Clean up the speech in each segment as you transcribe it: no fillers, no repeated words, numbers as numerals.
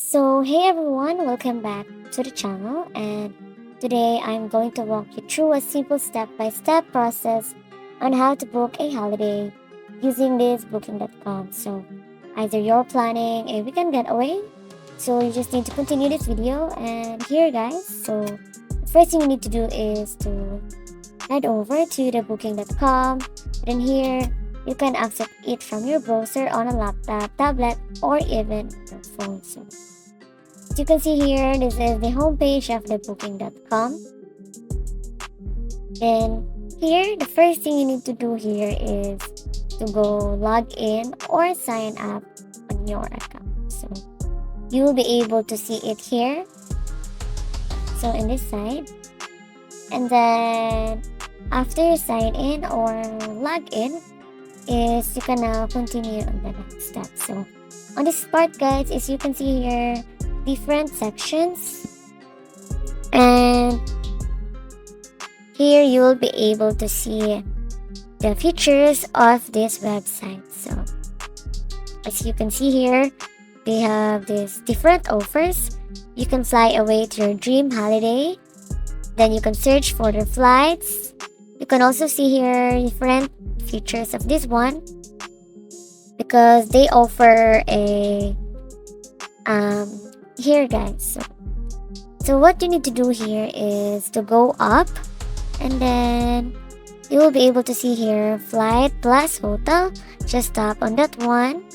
So, hey everyone, welcome back to the channel. And today I'm going to walk you through a simple step by step process on how to book a holiday using this booking.com. So, either you're planning a weekend getaway, so you just need to continue this video. And here, guys, so the first thing you need to do is to head over to the booking.com. Then, here you can access it from your browser on a laptop, tablet, or even your phone. So, as you can see here, this is the homepage of the booking.com. And here, the first thing you need to do here is to go log in or sign up on your account. So you will be able to see it here. So in this side. And then after you sign in or log in, is you can now continue on the next step. So on this part, guys, is you can see here different sections, and here you will be able to see the features of this website. So as you can see here, they have these different offers. You can fly away to your dream holiday, then you can search for the flights. You can also see here different features of this one because they offer a here, guys. So what you need to do here is to go up, and then you will be able to see here flight plus hotel. Just tap on that one,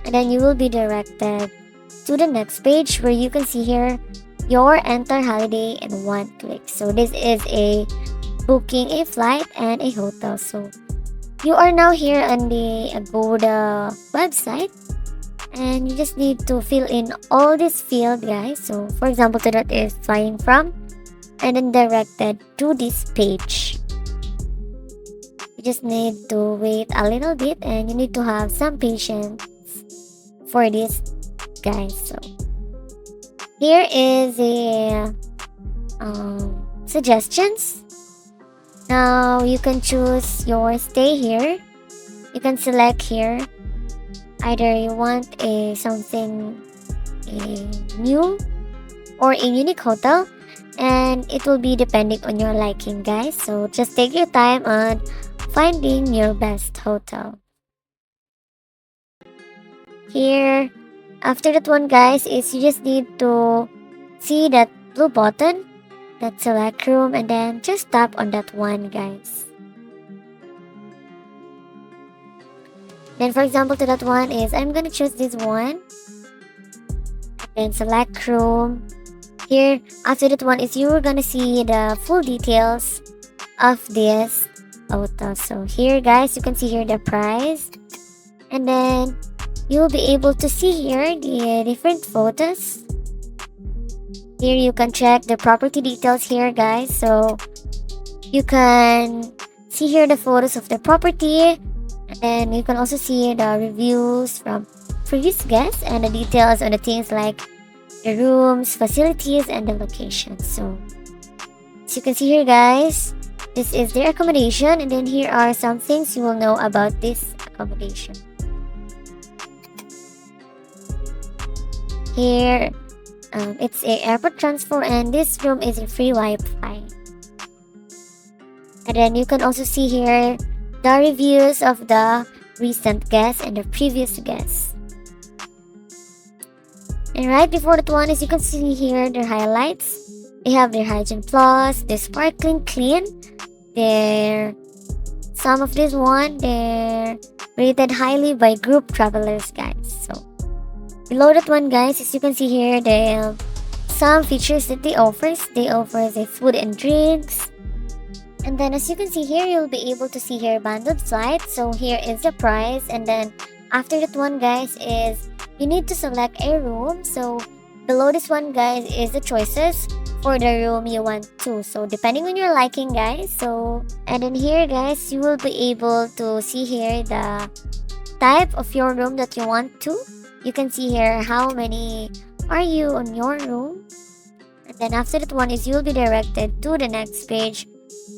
and then you will be directed to the next page where you can see here your entire holiday in one click. So this is a booking a flight and a hotel. So you are now here on the Agoda website, and you just need to fill in all this field, guys. So for example, to that is flying from, and then directed to this page. You just need to wait a little bit, and you need to have some patience for this, guys. So here is the suggestions. Now you can choose your stay here. You can select here either you want a new or a unique hotel, and it will be depending on your liking, guys. So just take your time on finding your best hotel. Here, after that one, guys, is you just need to see that blue button, that select room, and then just tap on that one, guys. Then for example, to that one is I'm gonna choose this one, then select room. Here, after that one is you're gonna see the full details of this hotel. So here, guys, you can see here the price, and then you'll be able to see here the different photos. Here you can check the property details here, guys. So you can see here the photos of the property, and then you can also see the reviews from previous guests and the details on the things like the rooms, facilities, and the location. So as you can see here, guys, this is their accommodation, and then here are some things you will know about this accommodation. Here, it's a airport transfer, and this room is a free Wi-Fi. And then you can also see here the reviews of the recent guests and the previous guests. And right before that one is you can see here their highlights. They have their Hygiene Plus, the Sparkling Clean, some of this one, they're rated highly by group travelers, guys. So below that one, guys, as you can see here, some features that they offer. They offer the food and drinks. And then as you can see here, you'll be able to see here bundled flights. So here is the price. And then after that one, guys, is you need to select a room. So below this one, guys, is the choices for the room you want to. So depending on your liking, guys. So and then here, guys, you will be able to see here the type of your room that you want to. You can see here how many are you on your room. And then after that one is you'll be directed to the next page,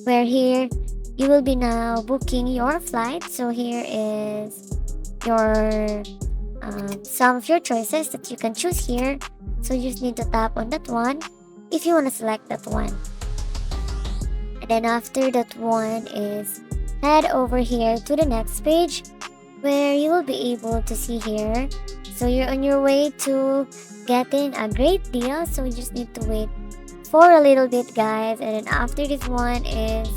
where here you will be now booking your flight. So here is your some of your choices that you can choose here. So you just need to tap on that one if you want to select that one. And then after that one is head over here to the next page where you will be able to see here. So you're on your way to getting a great deal. So you just need to wait for a little bit, guys. And then after this one is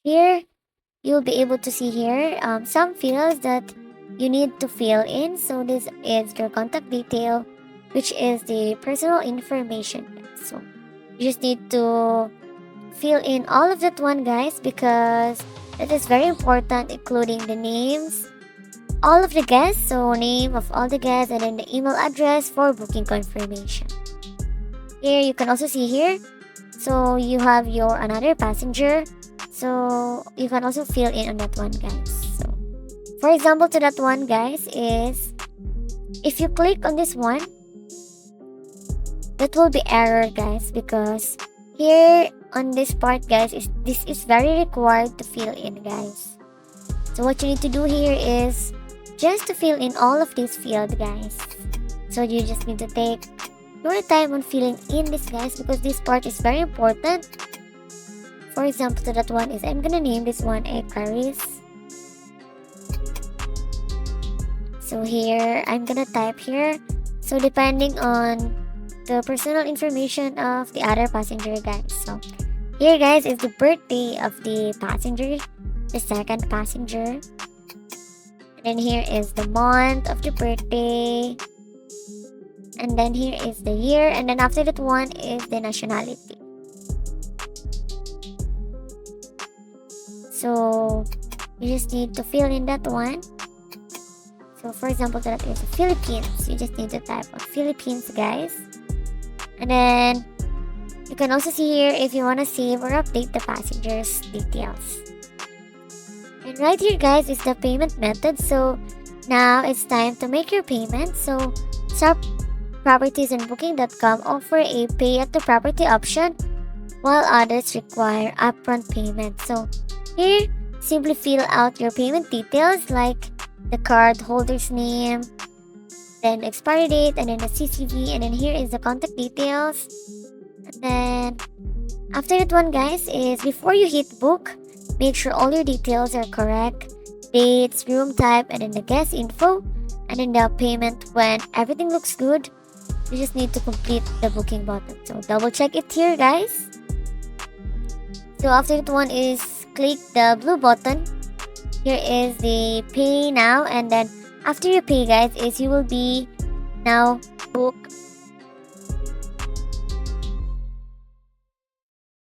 here, you'll be able to see here some fields that you need to fill in. So this is your contact detail, which is the personal information. So you just need to fill in all of that one, guys, because it is very important, including the names, all of the guests, so name of all the guests, and then the email address for booking confirmation. Here you can also see here, so you have your another passenger, so you can also fill in on that one, guys. So for example, to that one, guys, is if you click on this one, that will be error, guys, because here on this part, guys, this is very required to fill in, guys. So what you need to do here is just to fill in all of these fields, guys. So you just need to take your time on filling in this, guys, because this part is very important. For example, to that one is I'm gonna name this one Caris. So here I'm gonna type here. So depending on the personal information of the other passenger, guys. So here, guys, is the birthday of the passenger, the second passenger. And then here is the month of the birthday. And then here is the year. And then after that one is the nationality. So you just need to fill in that one. So for example, that is Philippines. You just need to type on Philippines, guys. And then you can also see here if you want to save or update the passenger's details. And right here, guys, is the payment method. So now it's time to make your payment. So Star Properties and Booking.com offer a pay at the property option, while others require upfront payment. So here, simply fill out your payment details like the card holder's name, then the expiry date, and then the CCV, and then here is the contact details. And then after that one, guys, is before you hit book, make sure all your details are correct, dates, room type, and then the guest info, and then the payment. When everything looks good, you just need to complete the booking button. So double check it here, guys. So after that one is click the blue button. Here is the pay now, and then after you pay, guys, is you will be now book